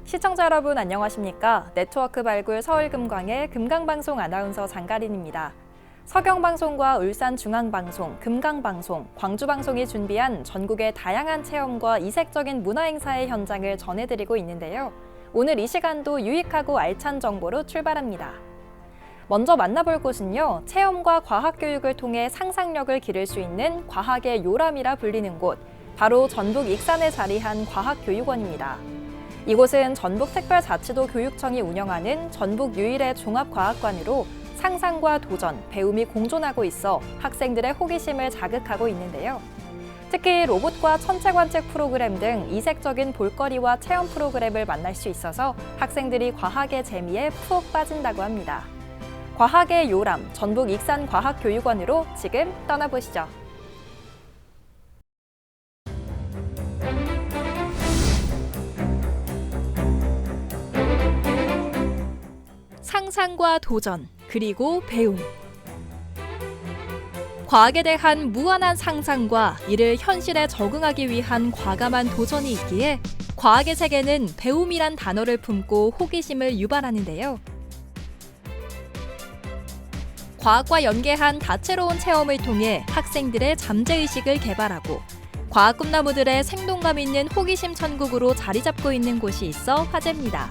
시청자 여러분 안녕하십니까? 네트워크 발굴 서울금광의 금강방송 아나운서 장가린입니다. 서경방송과 울산중앙방송, 금강방송, 광주방송이 준비한 전국의 다양한 체험과 이색적인 문화행사의 현장을 전해드리고 있는데요. 오늘 이 시간도 유익하고 알찬 정보로 출발합니다. 먼저 만나볼 곳은요, 체험과 과학교육을 통해 상상력을 기를 수 있는 과학의 요람이라 불리는 곳, 바로 전북 익산에 자리한 과학교육원입니다. 이곳은 전북특별자치도 교육청이 운영하는 전북 유일의 종합과학관으로 상상과 도전, 배움이 공존하고 있어 학생들의 호기심을 자극하고 있는데요. 특히 로봇과 천체관측 프로그램 등 이색적인 볼거리와 체험 프로그램을 만날 수 있어서 학생들이 과학의 재미에 푹 빠진다고 합니다. 과학의 요람, 전북 익산과학교육원으로 지금 떠나보시죠. 상상과 도전, 그리고 배움. 과학에 대한 무한한 상상과 이를 현실에 적응하기 위한 과감한 도전이 있기에 과학의 세계는 배움이란 단어를 품고 호기심을 유발하는데요. 과학과 연계한 다채로운 체험을 통해 학생들의 잠재의식을 개발하고 과학 꿈나무들의 생동감 있는 호기심 천국으로 자리 잡고 있는 곳이 있어 화제입니다.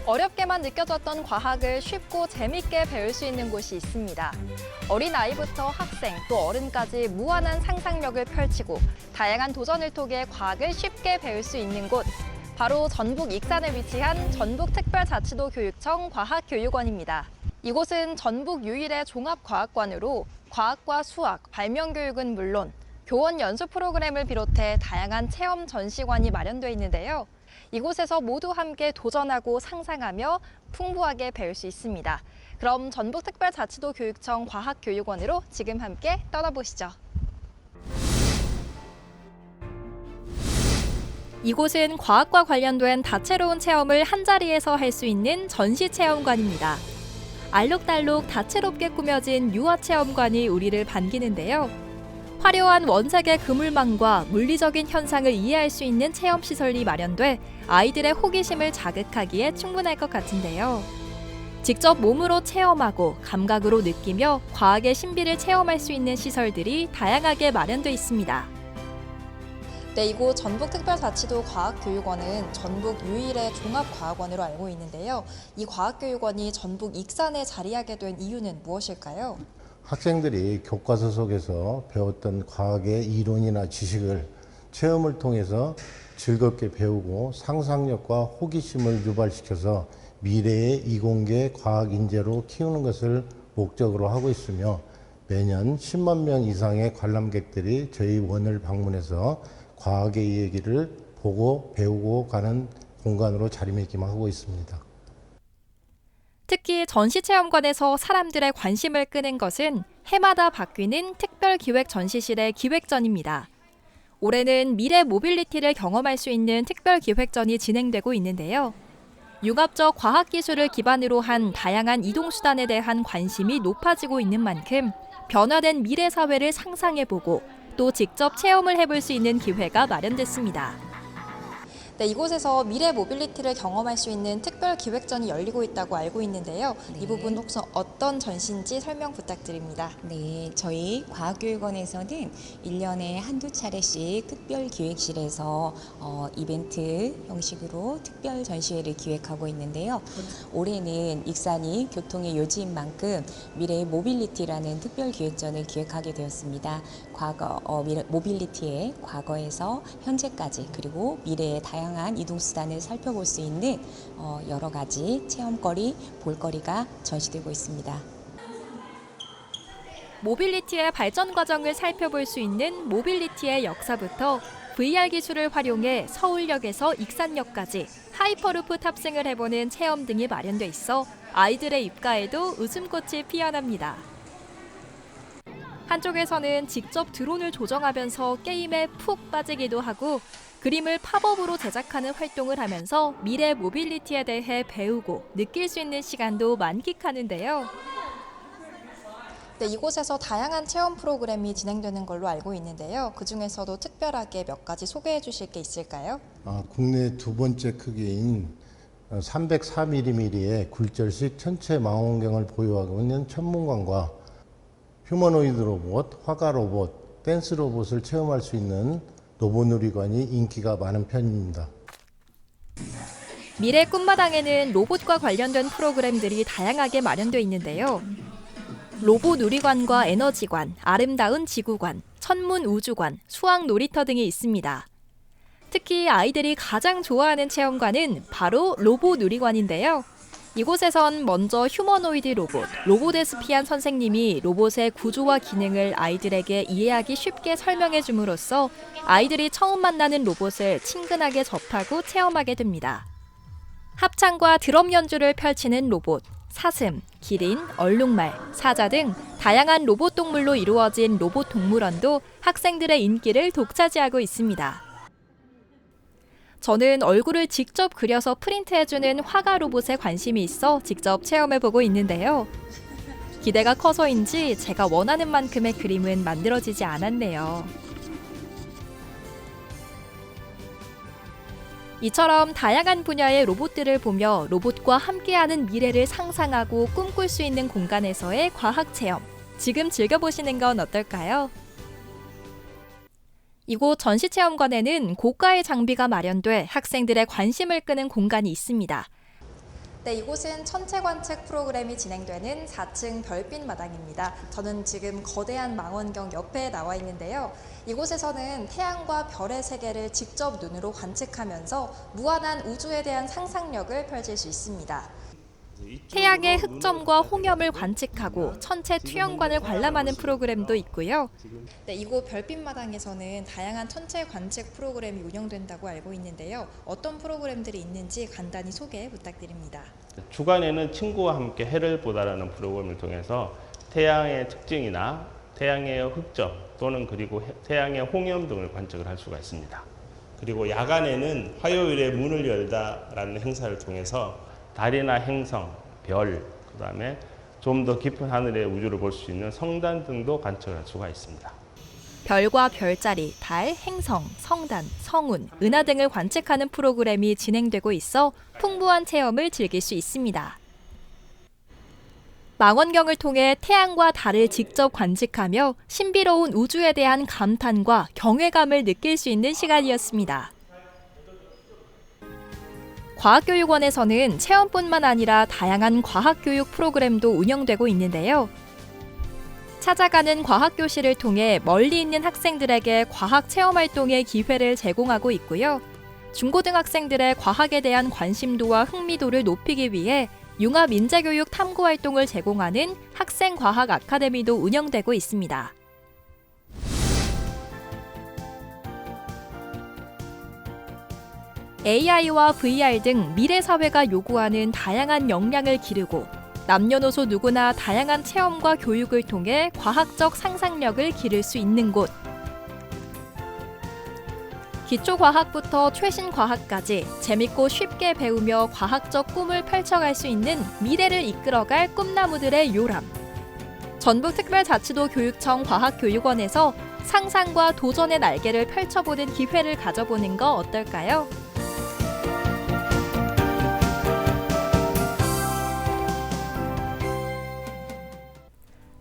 어렵게만 느껴졌던 과학을 쉽고 재밌게 배울 수 있는 곳이 있습니다. 어린아이부터 학생 또 어른까지 무한한 상상력을 펼치고 다양한 도전을 통해 과학을 쉽게 배울 수 있는 곳, 바로 전북 익산에 위치한 전북특별자치도 교육청 과학교육원입니다. 이곳은 전북 유일의 종합과학관으로 과학과 수학, 발명교육은 물론 교원 연수 프로그램을 비롯해 다양한 체험 전시관이 마련되어 있는데요. 이곳에서 모두 함께 도전하고 상상하며 풍부하게 배울 수 있습니다. 그럼 전북특별자치도 교육청 과학교육원으로 지금 함께 떠나보시죠. 이곳은 과학과 관련된 다채로운 체험을 한자리에서 할 수 있는 전시체험관입니다. 알록달록 다채롭게 꾸며진 유아체험관이 우리를 반기는데요. 화려한 원색의 그물망과 물리적인 현상을 이해할 수 있는 체험시설이 마련돼 아이들의 호기심을 자극하기에 충분할 것 같은데요. 직접 몸으로 체험하고 감각으로 느끼며 과학의 신비를 체험할 수 있는 시설들이 다양하게 마련돼 있습니다. 네, 이곳 전북특별자치도 과학교육원은 전북 유일의 종합과학원으로 알고 있는데요. 이 과학교육원이 전북 익산에 자리하게 된 이유는 무엇일까요? 학생들이 교과서 속에서 배웠던 과학의 이론이나 지식을 체험을 통해서 즐겁게 배우고 상상력과 호기심을 유발시켜서 미래의 이공계 과학 인재로 키우는 것을 목적으로 하고 있으며 매년 10만 명 이상의 관람객들이 저희 원을 방문해서 과학의 얘기를 보고 배우고 가는 공간으로 자리매김하고 있습니다. 특히 전시체험관에서 사람들의 관심을 끄는 것은 해마다 바뀌는 특별기획 전시실의 기획전입니다. 올해는 미래 모빌리티를 경험할 수 있는 특별기획전이 진행되고 있는데요. 융합적 과학기술을 기반으로 한 다양한 이동수단에 대한 관심이 높아지고 있는 만큼 변화된 미래 사회를 상상해보고 또 직접 체험을 해볼 수 있는 기회가 마련됐습니다. 네, 이곳에서 미래 모빌리티를 경험할 수 있는 특별 기획전이 열리고 있다고 알고 있는데요. 네. 이 부분 혹시 어떤 전시인지 설명 부탁드립니다. 네, 저희 과학교육원에서는 1년에 한두 차례씩 특별기획실에서 이벤트 형식으로 특별 전시회를 기획하고 있는데요. 올해는 익산이 교통의 요지인 만큼 미래 모빌리티라는 특별기획전을 기획하게 되었습니다. 모빌리티의 과거에서 현재까지 그리고 미래의 다양한 이동수단을 살펴볼 수 있는 여러 가지 체험거리, 볼거리가 전시되고 있습니다. 모빌리티의 발전 과정을 살펴볼 수 있는 모빌리티의 역사부터 VR 기술을 활용해 서울역에서 익산역까지 하이퍼루프 탑승을 해보는 체험 등이 마련돼 있어 아이들의 입가에도 웃음꽃이 피어납니다. 한쪽에서는 직접 드론을 조정하면서 게임에 푹 빠지기도 하고 그림을 팝업으로 제작하는 활동을 하면서 미래 모빌리티에 대해 배우고 느낄 수 있는 시간도 만끽하는데요. 네, 이곳에서 다양한 체험 프로그램이 진행되는 걸로 알고 있는데요. 그중에서도 특별하게 몇 가지 소개해 주실 게 있을까요? 국내 두 번째 크기인 304mm의 굴절식 천체 망원경을 보유하고 있는 천문관과 휴머노이드 로봇, 화가 로봇, 댄스 로봇을 체험할 수 있는 로봇놀이관이 인기가 많은 편입니다. 미래 꿈마당에는 로봇과 관련된 프로그램들이 다양하게 마련되어 있는데요. 로봇 놀이관과 에너지관, 아름다운 지구관, 천문 우주관, 수학 놀이터 등이 있습니다. 특히 아이들이 가장 좋아하는 체험관은 바로 로봇 놀이관인데요. 이곳에선 먼저 휴머노이드 로봇, 로보데스피안 선생님이 로봇의 구조와 기능을 아이들에게 이해하기 쉽게 설명해 줌으로써 아이들이 처음 만나는 로봇을 친근하게 접하고 체험하게 됩니다. 합창과 드럼 연주를 펼치는 로봇, 사슴, 기린, 얼룩말, 사자 등 다양한 로봇 동물로 이루어진 로봇 동물원도 학생들의 인기를 독차지하고 있습니다. 저는 얼굴을 직접 그려서 프린트해주는 화가 로봇에 관심이 있어 직접 체험해보고 있는데요. 기대가 커서인지 제가 원하는 만큼의 그림은 만들어지지 않았네요. 이처럼 다양한 분야의 로봇들을 보며 로봇과 함께하는 미래를 상상하고 꿈꿀 수 있는 공간에서의 과학 체험. 지금 즐겨보시는 건 어떨까요? 이곳 전시체험관에는 고가의 장비가 마련돼 학생들의 관심을 끄는 공간이 있습니다. 네, 이곳은 천체 관측 프로그램이 진행되는 4층 별빛 마당입니다. 저는 지금 거대한 망원경 옆에 나와 있는데요. 이곳에서는 태양과 별의 세계를 직접 눈으로 관측하면서 무한한 우주에 대한 상상력을 펼칠 수 있습니다. 태양의 흑점과 홍염을 관측하고 천체 투영관을 관람하는 프로그램도 있고요. 네, 이곳 별빛마당에서는 다양한 천체 관측 프로그램이 운영된다고 알고 있는데요. 어떤 프로그램들이 있는지 간단히 소개 부탁드립니다. 주간에는 친구와 함께 해를 보다라는 프로그램을 통해서 태양의 특징이나 태양의 흑점 또는 그리고 태양의 홍염 등을 관측을 할 수가 있습니다. 그리고 야간에는 화요일에 문을 열다라는 행사를 통해서 달이나 행성, 별, 그다음에 좀 더 깊은 하늘의 우주를 볼 수 있는 성단 등도 관측할 수가 있습니다. 별과 별자리, 달, 행성, 성단, 성운, 은하 등을 관측하는 프로그램이 진행되고 있어 풍부한 체험을 즐길 수 있습니다. 망원경을 통해 태양과 달을 직접 관측하며 신비로운 우주에 대한 감탄과 경외감을 느낄 수 있는 시간이었습니다. 과학교육원에서는 체험뿐만 아니라 다양한 과학교육 프로그램도 운영되고 있는데요. 찾아가는 과학교실을 통해 멀리 있는 학생들에게 과학 체험활동의 기회를 제공하고 있고요. 중고등학생들의 과학에 대한 관심도와 흥미도를 높이기 위해 융합인재교육 탐구활동을 제공하는 학생과학 아카데미도 운영되고 있습니다. AI와 VR 등 미래 사회가 요구하는 다양한 역량을 기르고 남녀노소 누구나 다양한 체험과 교육을 통해 과학적 상상력을 기를 수 있는 곳. 기초과학부터 최신과학까지 재밌고 쉽게 배우며 과학적 꿈을 펼쳐갈 수 있는 미래를 이끌어갈 꿈나무들의 요람. 전북특별자치도 교육청 과학교육원에서 상상과 도전의 날개를 펼쳐보는 기회를 가져보는 거 어떨까요?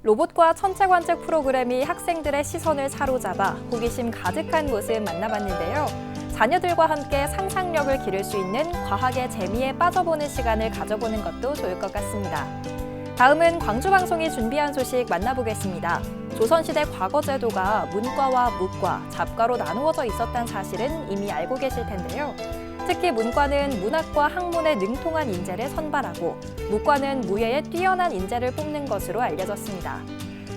로봇과 천체 관측 프로그램이 학생들의 시선을 사로잡아 호기심 가득한 모습 만나봤는데요. 자녀들과 함께 상상력을 기를 수 있는 과학의 재미에 빠져보는 시간을 가져보는 것도 좋을 것 같습니다. 다음은 광주방송이 준비한 소식 만나보겠습니다. 조선시대 과거 제도가 문과와 무과, 잡과로 나누어져 있었다는 사실은 이미 알고 계실 텐데요. 특히 문과는 문학과 학문에 능통한 인재를 선발하고 무과는 무예에 뛰어난 인재를 뽑는 것으로 알려졌습니다.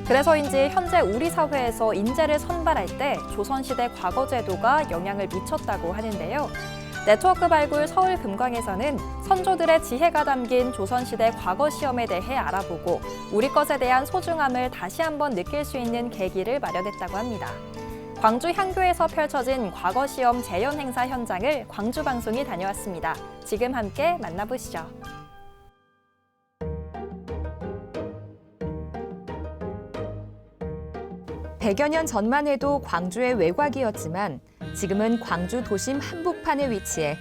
그래서인지 현재 우리 사회에서 인재를 선발할 때 조선시대 과거 제도가 영향을 미쳤다고 하는데요. 네트워크 발굴 서울금광에서는 선조들의 지혜가 담긴 조선시대 과거 시험에 대해 알아보고 우리 것에 대한 소중함을 다시 한번 느낄 수 있는 계기를 마련했다고 합니다. 광주 향교에서 펼쳐진 과거 시험 재연 행사 현장을 광주방송이 다녀왔습니다. 지금 함께 만나보시죠. 100여 년 전만 해도 광주의 외곽이었지만 지금은 광주 도심 한복판에 위치해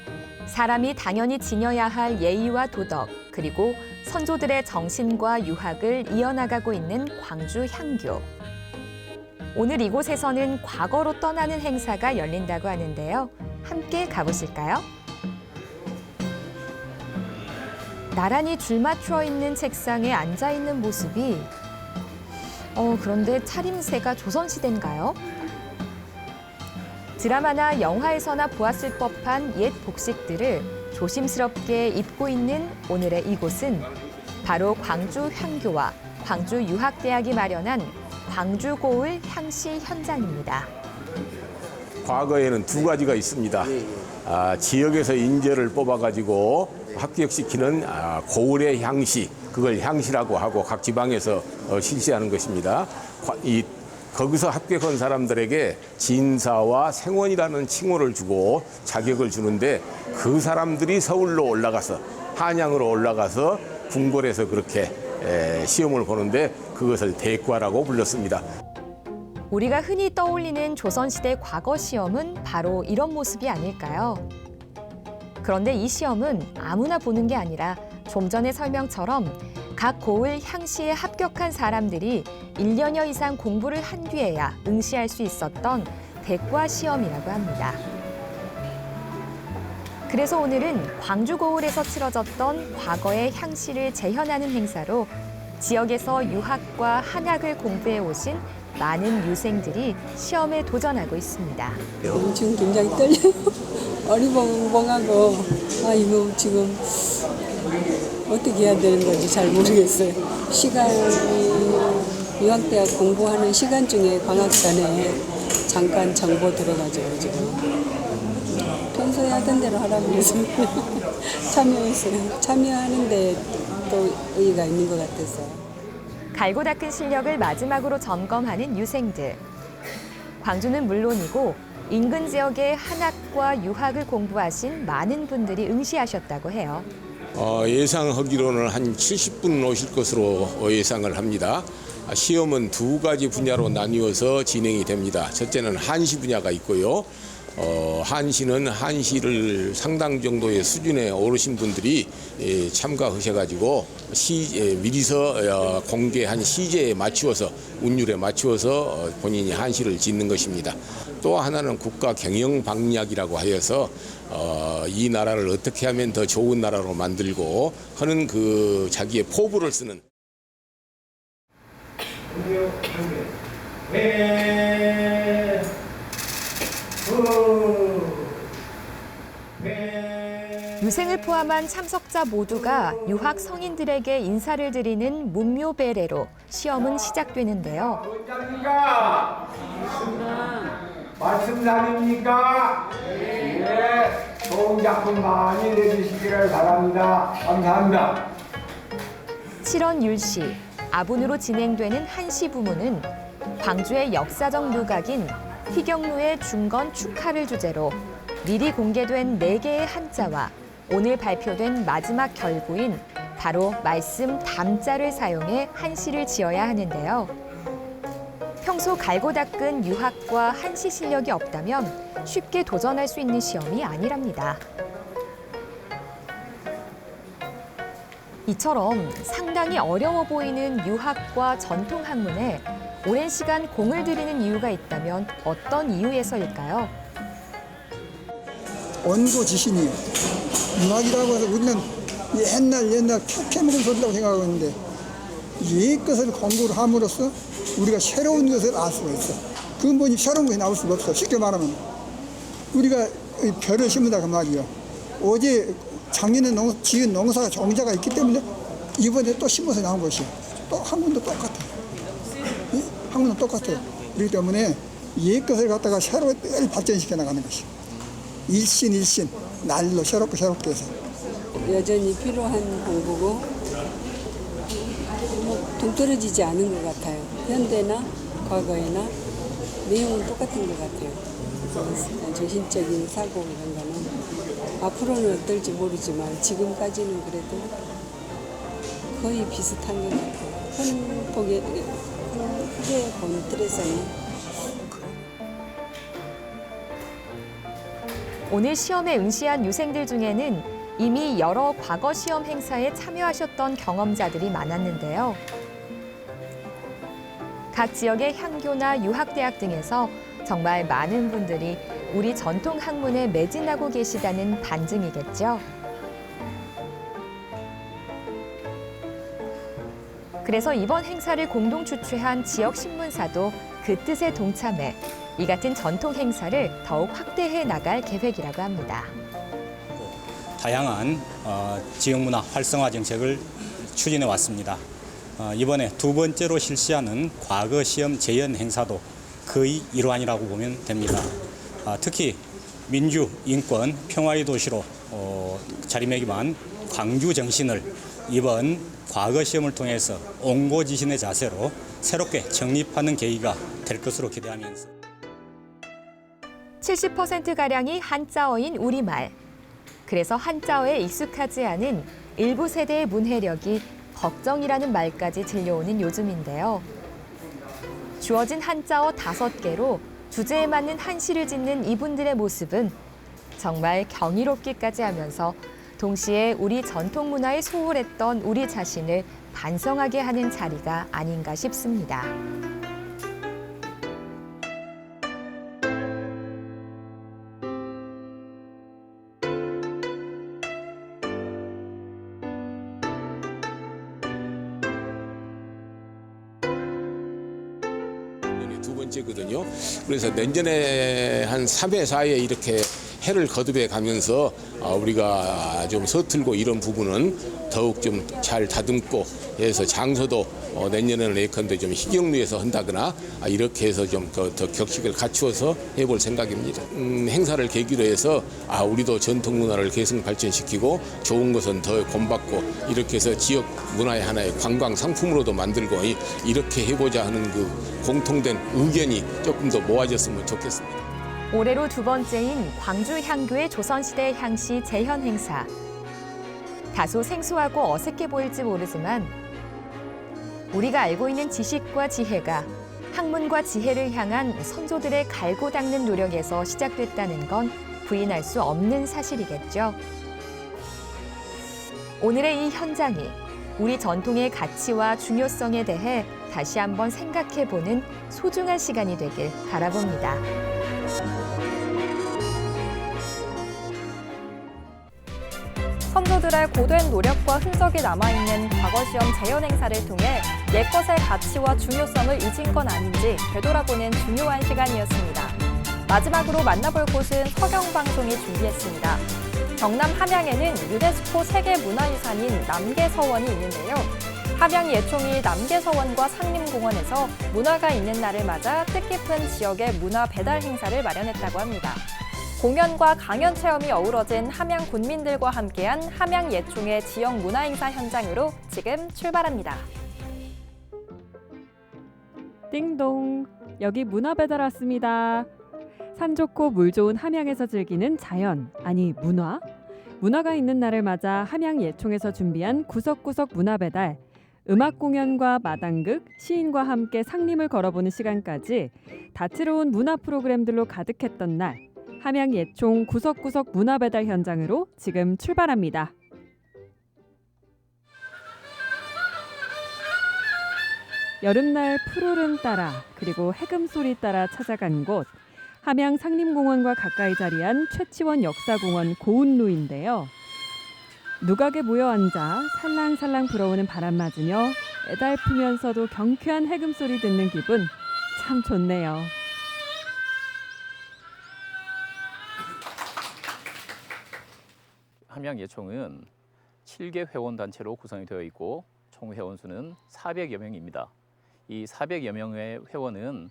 사람이 당연히 지녀야 할 예의와 도덕, 그리고 선조들의 정신과 유학을 이어나가고 있는 광주 향교. 오늘 이곳에서는 과거로 떠나는 행사가 열린다고 하는데요. 함께 가보실까요? 나란히 줄 맞춰 있는 책상에 앉아 있는 모습이 그런데 차림새가 조선시대인가요? 드라마나 영화에서나 보았을 법한 옛 복식들을 조심스럽게 입고 있는 오늘의 이곳은 바로 광주 향교와 광주유학대학이 마련한 광주고을 향시 현장입니다. 과거에는 두 가지가 있습니다. 지역에서 인재를 뽑아가지고 합격시키는 고을의 향시, 그걸 향시라고 하고 각 지방에서 실시하는 것입니다. 거기서 합격한 사람들에게 진사와 생원이라는 칭호를 주고 자격을 주는데 그 사람들이 서울로 올라가서 한양으로 올라가서 궁궐에서 그렇게 시험을 보는데 그것을 대과라고 불렀습니다. 우리가 흔히 떠올리는 조선시대 과거 시험은 바로 이런 모습이 아닐까요? 그런데 이 시험은 아무나 보는 게 아니라 좀 전의 설명처럼 각 고을 향시에 합격한 사람들이 1년여 이상 공부를 한 뒤에야 응시할 수 있었던 대과 시험이라고 합니다. 그래서 오늘은 광주고을에서 치러졌던 과거의 향시를 재현하는 행사로 지역에서 유학과 한학을 공부해 오신 많은 유생들이 시험에 도전하고 있습니다. 지금 굉장히 떨려요. 어리벙벙하고 이거 지금 어떻게 해야 되는 건지 잘 모르겠어요. 시간이 유학대학 공부하는 시간 중에 방학간에 잠깐 정보 들어가지고 지금 평소에 하던 대로 하라고 해서 참여했어요. 참여하는데 또 의의가 있는 것 같아서. 갈고 닦은 실력을 마지막으로 점검하는 유생들. 광주는 물론이고 인근 지역의 한학과 유학을 공부하신 많은 분들이 응시하셨다고 해요. 예상하기로는 한 70분 오실 것으로 예상을 합니다. 시험은 두 가지 분야로 나뉘어서 진행이 됩니다. 첫째는 한시 분야가 있고요. 한시는 한시를 상당 정도의 수준에 오르신 분들이 참가하셔가지고 미리서 공개한 시제에 맞추어서 운율에 맞추어서 본인이 한시를 짓는 것입니다. 또 하나는 국가 경영 방략이라고 하여서 이 나라를 어떻게 하면 더 좋은 나라로 만들고 하는 그 자기의 포부를 쓰는. 유생을 포함한 참석자 모두가 유학 성인들에게 인사를 드리는 문묘배례로 시험은 시작되는데요. 말씀 나립니까? 네, 좋은 작품 많이 내주시기를 바랍니다. 감사합니다. 7원 율시, 아분으로 진행되는 한시 부문은 광주의 역사적 누각인 희경루의 중건 축하를 주제로 미리 공개된 4개의 한자와 오늘 발표된 마지막 결구인 바로 말씀 담자를 사용해 한시를 지어야 하는데요. 평소 갈고 닦은 유학과 한시 실력이 없다면 쉽게 도전할 수 있는 시험이 아니랍니다. 이처럼 상당히 어려워 보이는 유학과 전통 학문에 오랜 시간 공을 들이는 이유가 있다면 어떤 이유에서일까요? 원고 지신이요. 유학이라고 해서 우리는 옛날 캐먹은 소리라고 생각하고 있는데 옛 것을 공부를 함으로써 우리가 새로운 것을 알 수가 있어. 근본이 새로운 것이 나올 수가 없어. 쉽게 말하면 우리가 별을 심는다 그 말이요. 어제 작년에 지은 농사가 종자가 있기 때문에 이번에 또 심어서 나온 것이요. 또 학문도 똑같아요. 학문은 똑같아요. 그렇기 때문에 옛 것을 갖다가 새로 매일 발전시켜 나가는 것이요. 일신 날로 새롭게 해서 여전히 필요한 공부고 동떨어지지 않은 것 같아요. 현대나 과거에나 내용은 똑같은 것 같아요. 정신적인 사고 이런 거는 앞으로는 어떨지 모르지만 지금까지는 그래도 거의 비슷한 것 같아요. 큰 크게 본 틀에서는 오늘 시험에 응시한 유생들 중에는 이미 여러 과거 시험 행사에 참여하셨던 경험자들이 많았는데요. 각 지역의 향교나 유학대학 등에서 정말 많은 분들이 우리 전통 학문에 매진하고 계시다는 반증이겠죠. 그래서 이번 행사를 공동 주최한 지역 신문사도 그 뜻에 동참해 이 같은 전통 행사를 더욱 확대해 나갈 계획이라고 합니다. 다양한 지역문화 활성화 정책을 추진해 왔습니다. 이번에 두 번째로 실시하는 과거 시험 재현 행사도 거의 일환이라고 보면 됩니다. 특히 민주, 인권, 평화의 도시로 자리매김한 광주 정신을 이번 과거 시험을 통해서 옹고지신의 자세로 새롭게 정립하는 계기가 될 것으로 기대하면서 70%가량이 한자어인 우리말. 그래서 한자어에 익숙하지 않은 일부 세대의 문해력이 걱정이라는 말까지 들려오는 요즘인데요. 주어진 한자어 5개로 주제에 맞는 한시를 짓는 이분들의 모습은 정말 경이롭기까지 하면서 동시에 우리 전통 문화에 소홀했던 우리 자신을 반성하게 하는 자리가 아닌가 싶습니다. 두 번째거든요. 그래서 내년에 한 3회, 4회 이렇게 해를 거듭해 가면서 우리가 좀 서툴고 이런 부분은 더욱 좀 잘 다듬고 해서 장소도 내년에는 예컨대 좀 희경루에서 한다거나 이렇게 해서 좀 더 격식을 갖추어서 해볼 생각입니다. 행사를 계기로 해서 우리도 전통 문화를 계승 발전시키고 좋은 것은 더 본받고 이렇게 해서 지역 문화의 하나의 관광 상품으로도 만들고 이렇게 해보자 하는 그 공통된 의견이 조금 더 모아졌으면 좋겠습니다. 올해로 두 번째인 광주 향교의 조선시대 향시 재현 행사. 다소 생소하고 어색해 보일지 모르지만 우리가 알고 있는 지식과 지혜가 학문과 지혜를 향한 선조들의 갈고 닦는 노력에서 시작됐다는 건 부인할 수 없는 사실이겠죠. 오늘의 이 현장이 우리 전통의 가치와 중요성에 대해 다시 한번 생각해보는 소중한 시간이 되길 바라봅니다. 선조들의 고된 노력과 흔적이 남아있는 과거 시험 재현 행사를 통해 옛것의 가치와 중요성을 잊은 건 아닌지 되돌아보는 중요한 시간이었습니다. 마지막으로 만나볼 곳은 서경방송이 준비했습니다. 경남 함양에는 유네스코 세계문화유산인 남계서원이 있는데요. 함양 예총이 남계서원과 상림공원에서 문화가 있는 날을 맞아 뜻깊은 지역의 문화 배달 행사를 마련했다고 합니다. 공연과 강연 체험이 어우러진 함양 군민들과 함께한 함양 예총의 지역 문화 행사 현장으로 지금 출발합니다. 띵동, 여기 문화 배달 왔습니다. 산 좋고 물 좋은 함양에서 즐기는 자연, 아니 문화? 문화가 있는 날을 맞아 함양 예총에서 준비한 구석구석 문화 배달. 음악 공연과 마당극, 시인과 함께 상림을 걸어보는 시간까지 다채로운 문화 프로그램들로 가득했던 날. 함양 예총 구석구석 문화 배달 현장으로 지금 출발합니다. 여름날 푸르름 따라 그리고 해금 소리 따라 찾아간 곳 함양 상림공원과 가까이 자리한 최치원 역사공원 고운루인데요. 누각에 모여 앉아 살랑살랑 불어오는 바람 맞으며 애달프면서도 경쾌한 해금 소리 듣는 기분 참 좋네요. 함양 예총은 7개 회원단체로 구성이 되어 있고 총 회원수는 400여 명입니다. 이 400여 명의 회원은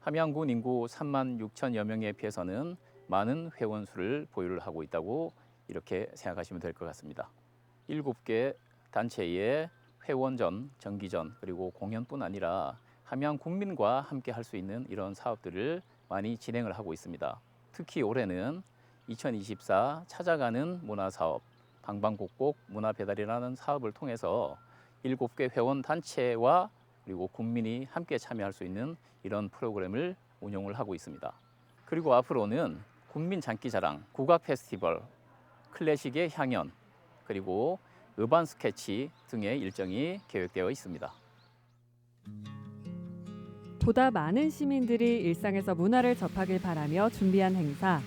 함양군 인구 3만 6천여 명에 비해서는 많은 회원수를 보유를 하고 있다고 이렇게 생각하시면 될 것 같습니다. 7개 단체의 회원전, 정기전, 그리고 공연뿐 아니라 함양 국민과 함께 할 수 있는 이런 사업들을 많이 진행을 하고 있습니다. 특히 올해는 2024 찾아가는 문화사업, 방방곡곡 문화배달이라는 사업을 통해서 7개 회원 단체와 그리고 국민이 함께 참여할 수 있는 이런 프로그램을 운영을 하고 있습니다. 그리고 앞으로는 국민 장기자랑, 국악 페스티벌, 클래식의 향연, 그리고 의반 스케치 등의 일정이 계획되어 있습니다. 보다 많은 시민들이 일상에서 문화를 접하길 바라며 준비한 행사.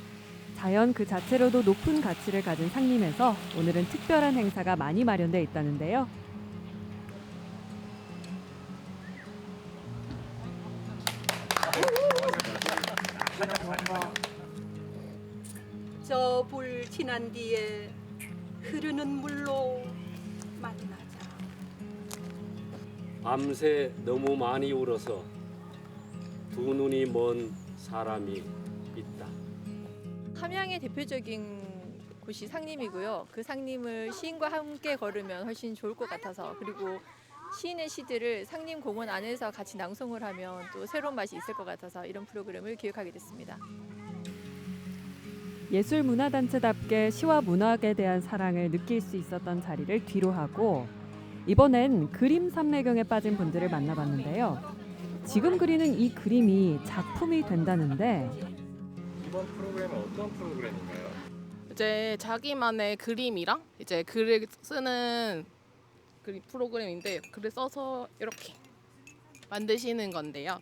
자연 그 자체로도 높은 가치를 가진 상림에서 오늘은 특별한 행사가 많이 마련돼 있다는데요. 저 불 지난 뒤에 흐르는 물로 만나자. 밤새 너무 많이 울어서 두 눈이 먼 사람이 있다. 함양의 대표적인 곳이 상림이고요. 그 상림을 시인과 함께 걸으면 훨씬 좋을 것 같아서, 그리고 시인의 시들을 상림공원 안에서 같이 낭송을 하면 또 새로운 맛이 있을 것 같아서 이런 프로그램을 기획하게 됐습니다. 예술문화단체답게 시와 문학에 대한 사랑을 느낄 수 있었던 자리를 뒤로 하고 이번엔 그림 삼매경에 빠진 분들을 만나봤는데요. 지금 그리는 이 그림이 작품이 된다는데 이번 프로그램은 어떤 프로그램인가요? 이제 자기만의 그림이랑 이제 글을 쓰는 프로그램인데, 글을 써서 이렇게 만드시는 건데요.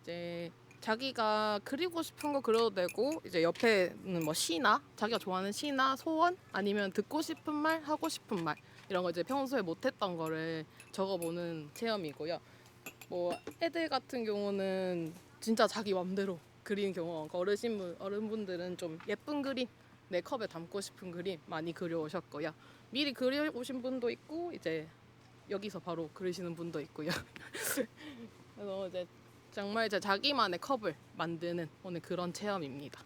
이제 자기가 그리고 싶은 거 그려도 되고, 이제 옆에는 뭐 시나 자기가 좋아하는 시나 소원, 아니면 듣고 싶은 말, 하고 싶은 말, 이런 거 이제 평소에 못했던 거를 적어보는 체험이고요. 뭐 애들 같은 경우는 진짜 자기 맘대로 그리는 경우가 많고, 어른분들은 좀 예쁜 그림, 내 컵에 담고 싶은 그림 많이 그려오셨고요. 미리 그려오신 분도 있고, 이제 여기서 바로 그리시는 분도 있고요. 그래서 이제 정말 이제 자기만의 컵을 만드는 오늘 그런 체험입니다.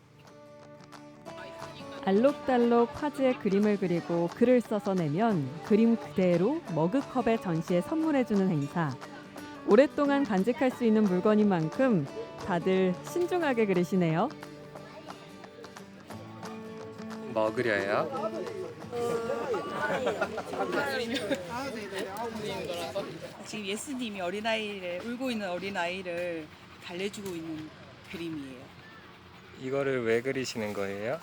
알록달록 화지에 그림을 그리고 글을 써서 내면 그림 그대로 머그컵에 전시해 선물해주는 행사. 오랫동안 간직할 수 있는 물건인 만큼 다들 신중하게 그리시네요. 뭐 그려요? 지금 예수님이 울고 있는 어린아이를 달래주고 있는 그림이에요. 이거를 왜 그리시는 거예요?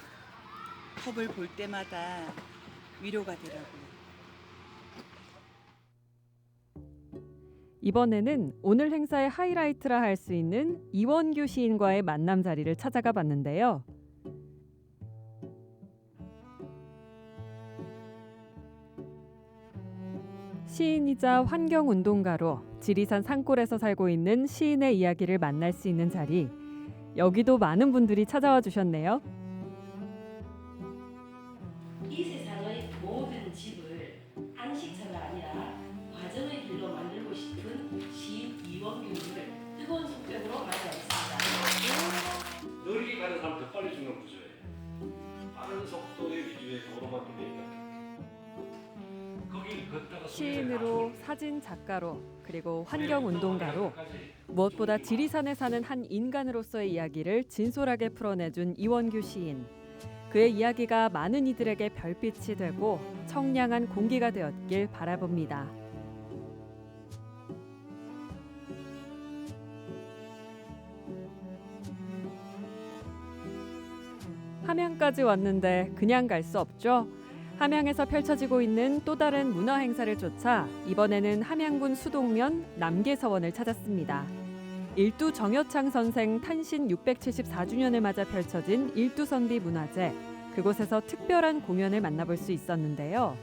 컵을 볼 때마다 위로가 되라고요. 이번에는 오늘 행사의 하이라이트라 할 수 있는 이원규 시인과의 만남 자리를 찾아가 봤는데요. 시인이자 환경운동가로 지리산 산골에서 살고 있는 시인의 이야기를 만날 수 있는 자리. 여기도 많은 분들이 찾아와 주셨네요. 이 세상의 모든 집을 안식처가 아니라 과정의 길로 만들고 싶은 시인 이원규를 뜨거운 손뼉으로 맞이하겠습니다. 느리게 가는 사람 더 빨리 죽는 구조예요. 빠른 속도의 위주의 도로만 되니까. 시인으로, 사진 작가로, 그리고 환경운동가로 무엇보다 지리산에 사는 한 인간으로서의 이야기를 진솔하게 풀어내준 이원규 시인. 그의 이야기가 많은 이들에게 별빛이 되고 청량한 공기가 되었길 바라봅니다. 함양까지 왔는데 그냥 갈 수 없죠. 함양에서 펼쳐지고 있는 또 다른 문화 행사를 쫓아 이번에는 함양군 수동면 남계서원을 찾았습니다. 일두 정여창 선생 탄신 674주년을 맞아 펼쳐진 일두선비 문화제. 그곳에서 특별한 공연을 만나볼 수 있었는데요.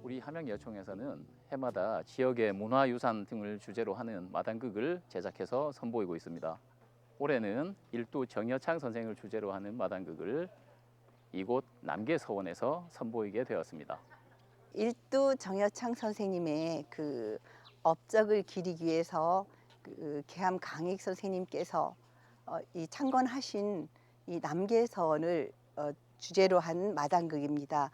우리 함양여총에서는 해마다 지역의 문화유산 등을 주제로 하는 마당극을 제작해서 선보이고 있습니다. 올해는 일두 정여창 선생을 주제로 하는 마당극을 이곳 남계서원에서 선보이게 되었습니다. 일두 정여창 선생님의 그 업적을 기리기 위해서 그 계암 강익 선생님께서 이 창건하신 이 남계서원을 주제로 한 마당극입니다.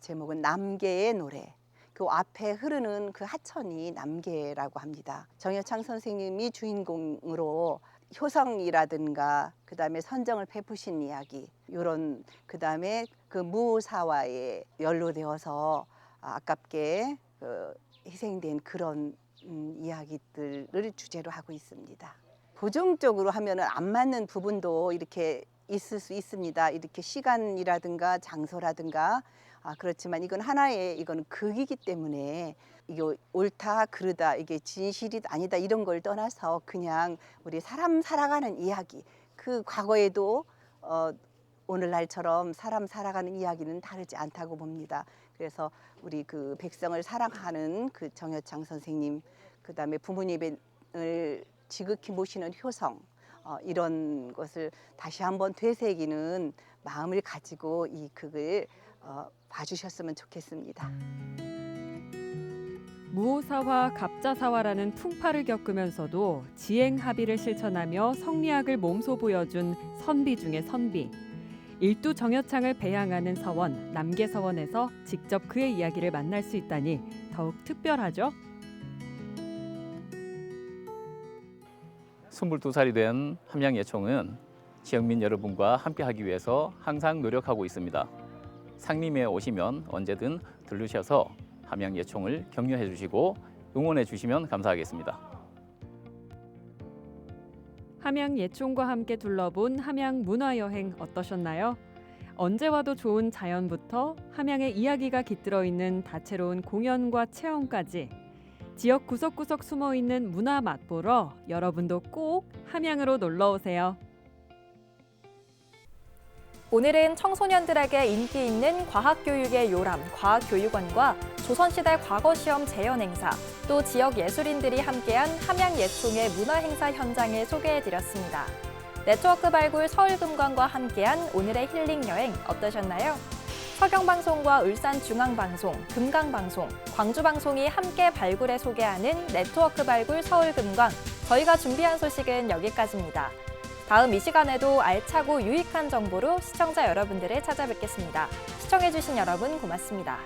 제목은 남계의 노래. 그 앞에 흐르는 그 하천이 남계라고 합니다. 정여창 선생님이 주인공으로 효성이라든가 그다음에 선정을 베푸신 이야기, 이런 그다음에 그 무사와에 연루되어서 아깝게 희생된 그런 이야기들을 주제로 하고 있습니다. 고정적으로 하면은 안 맞는 부분도 이렇게 있을 수 있습니다. 이렇게 시간이라든가 장소라든가 그렇지만 이건 하나의 이건 극이기 때문에 이게 옳다 그르다 이게 진실이다 아니다 이런 걸 떠나서 그냥 우리 사람 살아가는 이야기 그 과거에도 오늘날처럼 사람 살아가는 이야기는 다르지 않다고 봅니다. 그래서 우리 그 백성을 사랑하는 그 정여창 선생님 그다음에 부모님을 지극히 모시는 효성 이런 것을 다시 한번 되새기는 마음을 가지고 이 극을 봐주셨으면 좋겠습니다. 무오사화, 갑자사화라는 풍파를 겪으면서도 지행합의를 실천하며 성리학을 몸소 보여준 선비 중의 선비. 일두 정여창을 배양하는 서원, 남계서원에서 직접 그의 이야기를 만날 수 있다니 더욱 특별하죠. 22살이 된 함양예총은 지역민 여러분과 함께하기 위해서 항상 노력하고 있습니다. 상림에 오시면 언제든 들르셔서 함양예총을 격려해 주시고 응원해 주시면 감사하겠습니다. 함양예총과 함께 둘러본 함양 문화여행 어떠셨나요? 언제 와도 좋은 자연부터 함양의 이야기가 깃들어 있는 다채로운 공연과 체험까지 지역 구석구석 숨어있는 문화 맛보러 여러분도 꼭 함양으로 놀러오세요. 오늘은 청소년들에게 인기 있는 과학교육의 요람, 과학교육원과 조선시대 과거시험 재현 행사, 또 지역 예술인들이 함께한 함양예총의 문화행사 현장을 소개해드렸습니다. 네트워크 발굴 서울금광과 함께한 오늘의 힐링여행 어떠셨나요? 서경방송과 울산중앙방송, 금강방송, 광주방송이 함께 발굴해 소개하는 네트워크 발굴 서울금광. 저희가 준비한 소식은 여기까지입니다. 다음 이 시간에도 알차고 유익한 정보로 시청자 여러분들을 찾아뵙겠습니다. 시청해주신 여러분 고맙습니다.